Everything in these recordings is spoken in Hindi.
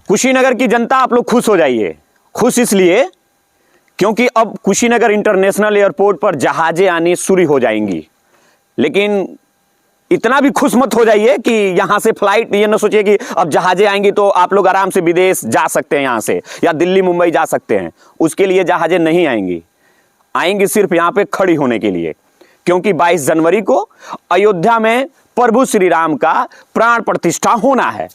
कुशीनगर की जनता आप लोग खुश हो जाइए। खुश इसलिए क्योंकि अब कुशीनगर इंटरनेशनल एयरपोर्ट पर जहाजें आनी शुरू हो जाएंगी। लेकिन इतना भी खुश मत हो जाइए कि यहां से फ्लाइट, ये ना सोचिए कि अब जहाजें आएंगी तो आप लोग आराम से विदेश जा सकते हैं यहां से, या दिल्ली मुंबई जा सकते हैं। उसके लिए जहाजें नहीं आएंगी, आएंगी सिर्फ यहां पे खड़ी होने के लिए। क्योंकि 22 जनवरी को अयोध्या में प्रभु श्री राम का प्राण प्रतिष्ठा होना है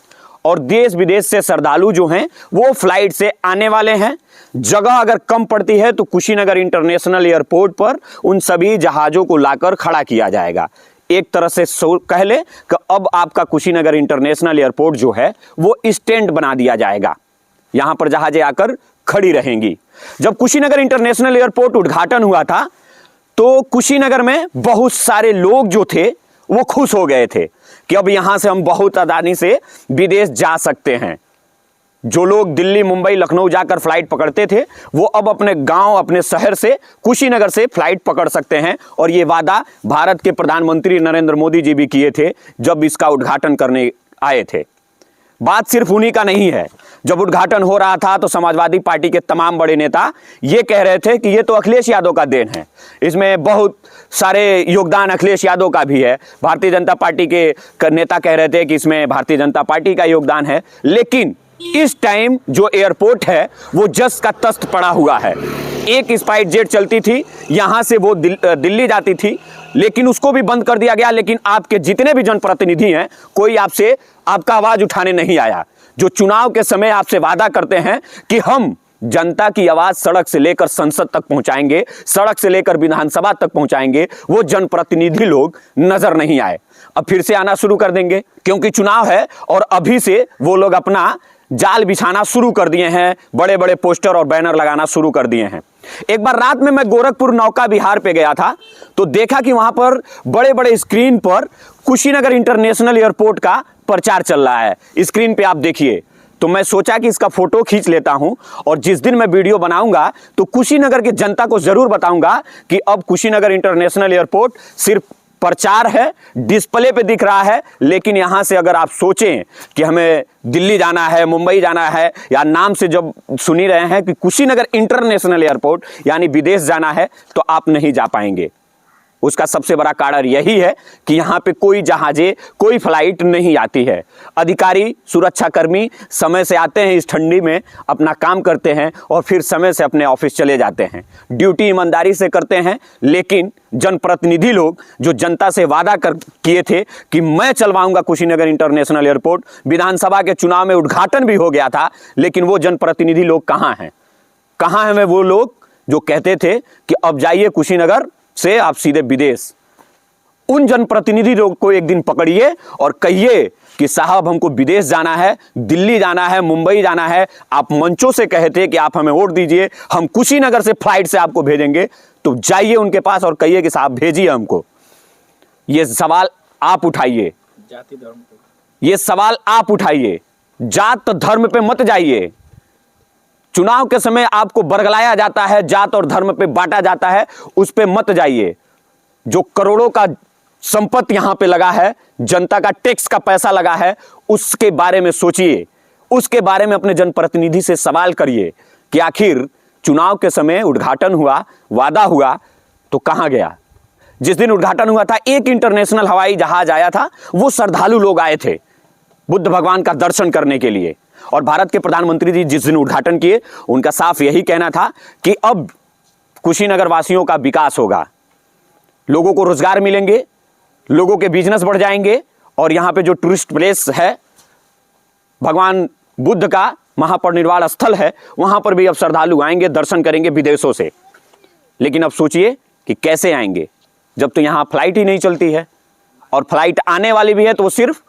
और देश विदेश से श्रद्धालु जो हैं वो फ्लाइट से आने वाले हैं। जगह अगर कम पड़ती है तो कुशीनगर इंटरनेशनल एयरपोर्ट पर उन सभी जहाजों को लाकर खड़ा किया जाएगा। एक तरह से कह ले कि अब आपका कुशीनगर इंटरनेशनल एयरपोर्ट जो है वो स्टैंड बना दिया जाएगा, यहां पर जहाजें आकर खड़ी रहेंगी। जब कुशीनगर इंटरनेशनल एयरपोर्ट उद्घाटन हुआ था तो कुशीनगर में बहुत सारे लोग जो थे वो खुश हो गए थे कि अब यहां से हम बहुत आसानी से विदेश जा सकते हैं। जो लोग दिल्ली मुंबई लखनऊ जाकर फ्लाइट पकड़ते थे वो अब अपने गांव, अपने शहर से, कुशीनगर से फ्लाइट पकड़ सकते हैं। और ये वादा भारत के प्रधानमंत्री नरेंद्र मोदी जी भी किए थे जब इसका उद्घाटन करने आए थे। बात सिर्फ उन्हीं का नहीं है। जब उद्घाटन हो रहा था तो समाजवादी पार्टी के तमाम बड़े नेता ये कह रहे थे कि ये तो अखिलेश यादव का देन है, इसमें बहुत सारे योगदान अखिलेश यादव का भी है। भारतीय जनता पार्टी के नेता कह रहे थे कि इसमें भारतीय जनता पार्टी का योगदान है। लेकिन इस टाइम जो एयरपोर्ट है वो जस का तस्त पड़ा हुआ है। एक स्पाइस जेट चलती थी, यहां से वो दिल्ली जाती थी, लेकिन उसको भी बंद कर दिया गया। लेकिन आपके जितने भी जनप्रतिनिधि हैं, कोई आपसे आपका आवाज उठाने नहीं आया। जो चुनाव के समय आपसे वादा करते हैं कि हम जनता की आवाज सड़क से लेकर संसद तक पहुंचाएंगे, सड़क से लेकर विधानसभा तक पहुंचाएंगे, वो जनप्रतिनिधि लोग नजर नहीं आए। अब फिर से आना शुरू कर देंगे क्योंकि चुनाव है और अभी से वो लोग अपना जाल बिछाना शुरू कर दिए हैं, बड़े बड़े पोस्टर और बैनर लगाना शुरू कर दिए हैं। एक बार रात में मैं गोरखपुर नौका विहार पे गया था तो देखा कि वहां पर बड़े बड़े स्क्रीन पर कुशीनगर इंटरनेशनल एयरपोर्ट का प्रचार चल रहा है। स्क्रीन पे आप देखिए। तो मैं सोचा कि इसका फोटो खींच लेता हूं और जिस दिन मैं वीडियो बनाऊंगा तो कुशीनगर की जनता को जरूर बताऊंगा कि अब कुशीनगर इंटरनेशनल एयरपोर्ट सिर्फ प्रचार है, डिस्प्ले पे दिख रहा है। लेकिन यहां से अगर आप सोचें कि हमें दिल्ली जाना है, मुंबई जाना है, या नाम से जब सुन ही रहे हैं कि कुशीनगर इंटरनेशनल एयरपोर्ट यानी विदेश जाना है, तो आप नहीं जा पाएंगे। उसका सबसे बड़ा कारण यही है कि यहां पे कोई जहाजें, कोई फ्लाइट नहीं आती है। अधिकारी, सुरक्षाकर्मी समय से आते हैं, इस ठंडी में अपना काम करते हैं और फिर समय से अपने ऑफिस चले जाते हैं। ड्यूटी ईमानदारी से करते हैं। लेकिन जनप्रतिनिधि लोग जो जनता से वादा किए थे कि मैं चलवाऊंगा कुशीनगर इंटरनेशनल एयरपोर्ट, विधानसभा के चुनाव में उद्घाटन भी हो गया था, लेकिन वो जनप्रतिनिधि लोग कहाँ हैं? कहाँ हैं वो लोग जो कहते थे कि अब जाइए कुशीनगर से आप सीधे विदेश? उन जनप्रतिनिधि लोग को एक दिन पकड़िए और कहिए कि साहब हमको विदेश जाना है, दिल्ली जाना है, मुंबई जाना है। आप मंचों से कहते कि आप हमें वोट दीजिए, हम कुशीनगर से फ्लाइट से आपको भेजेंगे। तो जाइए उनके पास और कहिए कि साहब भेजिए हमको। ये सवाल आप उठाइए, जाति धर्म, ये सवाल आप उठाइए। जात धर्म पे मत जाइए। चुनाव के समय आपको बरगलाया जाता है, जात और धर्म पे बांटा जाता है, उस पे मत जाइए। जो करोड़ों का संपत्ति यहां पे लगा है, जनता का टैक्स का पैसा लगा है, उसके बारे में सोचिए। उसके बारे में अपने जनप्रतिनिधि से सवाल करिए कि आखिर चुनाव के समय उद्घाटन हुआ, वादा हुआ, तो कहां गया? जिस दिन उद्घाटन हुआ था एक इंटरनेशनल हवाई जहाज आया था, वो श्रद्धालु लोग आए थे बुद्ध भगवान का दर्शन करने के लिए। और भारत के प्रधानमंत्री जी जिस दिन उद्घाटन किए, उनका साफ यही कहना था कि अब कुशीनगर वासियों का विकास होगा, लोगों को रोजगार मिलेंगे, लोगों के बिजनेस बढ़ जाएंगे। और यहां पे जो टूरिस्ट प्लेस है, भगवान बुद्ध का महापरिनिर्वाण स्थल है, वहां पर भी अब श्रद्धालु आएंगे, दर्शन करेंगे विदेशों से। लेकिन अब सोचिए कि कैसे आएंगे जब तो यहां फ्लाइट ही नहीं चलती है। और फ्लाइट आने वाली भी है तो वो सिर्फ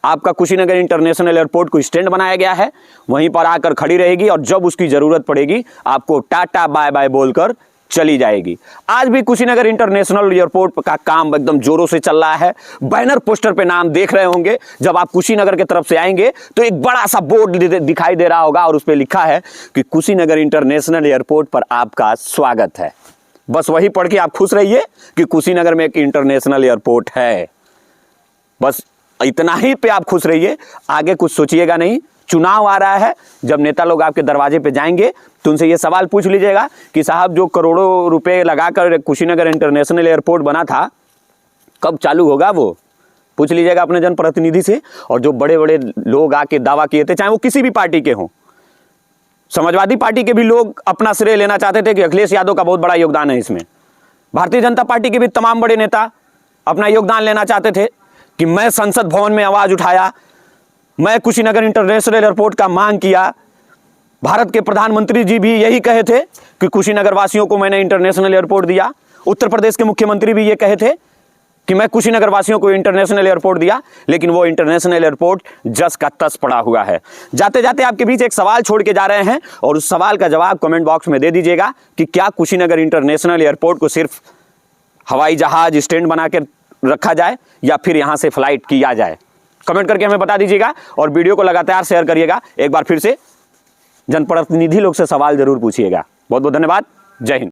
आपका कुशीनगर इंटरनेशनल एयरपोर्ट को स्टैंड बनाया गया है, वहीं पर आकर खड़ी रहेगी और जब उसकी जरूरत पड़ेगी आपको टाटा बाय बाय बोलकर चली जाएगी। आज भी कुशीनगर इंटरनेशनल एयरपोर्ट का काम एकदम जोरों से चल रहा है। बैनर पोस्टर पे नाम देख रहे होंगे। जब आप कुशीनगर की तरफ से आएंगे तो एक बड़ा सा बोर्ड दिखाई दे रहा होगा और उस पर लिखा है कि कुशीनगर इंटरनेशनल एयरपोर्ट पर आपका स्वागत है। बस वही पढ़ के आप खुश रहिए कि कुशीनगर में एक इंटरनेशनल एयरपोर्ट है। बस इतना ही पे आप खुश रहिए, आगे कुछ सोचिएगा नहीं। चुनाव आ रहा है, जब नेता लोग आपके दरवाजे पे जाएंगे तो उनसे ये सवाल पूछ लीजिएगा कि साहब जो करोड़ों रुपए लगाकर कुशीनगर इंटरनेशनल एयरपोर्ट बना था, कब चालू होगा वो? पूछ लीजिएगा अपने जनप्रतिनिधि से। और जो बड़े बड़े लोग आके दावा किए थे, चाहे वो किसी भी पार्टी के हों, समाजवादी पार्टी के भी लोग अपना श्रेय लेना चाहते थे कि अखिलेश यादव का बहुत बड़ा योगदान है इसमें। भारतीय जनता पार्टी के भी तमाम बड़े नेता अपना योगदान लेना चाहते थे कि मैं संसद भवन में आवाज उठाया, मैं कुशीनगर इंटरनेशनल एयरपोर्ट का मांग किया। भारत के प्रधानमंत्री जी भी यही कहे थे कि कुशीनगर वासियों को मैंने इंटरनेशनल एयरपोर्ट दिया। उत्तर प्रदेश के मुख्यमंत्री भी ये कहे थे कि मैं कुशीनगर वासियों को इंटरनेशनल एयरपोर्ट दिया, लेकिन वो इंटरनेशनल एयरपोर्ट जस का तस पड़ा हुआ है। जाते जाते आपके बीच एक सवाल छोड़ के जा रहे हैं और उस सवाल का जवाब कमेंट बॉक्स में दे दीजिएगा कि क्या कुशीनगर इंटरनेशनल एयरपोर्ट को सिर्फ हवाई जहाज स्टैंड बना के रखा जाए या फिर यहां से फ्लाइट किया जाए? कमेंट करके हमें बता दीजिएगा और वीडियो को लगातार शेयर करिएगा। एक बार फिर से जनप्रतिनिधि लोग से सवाल जरूर पूछिएगा। बहुत बहुत धन्यवाद। जय हिंद।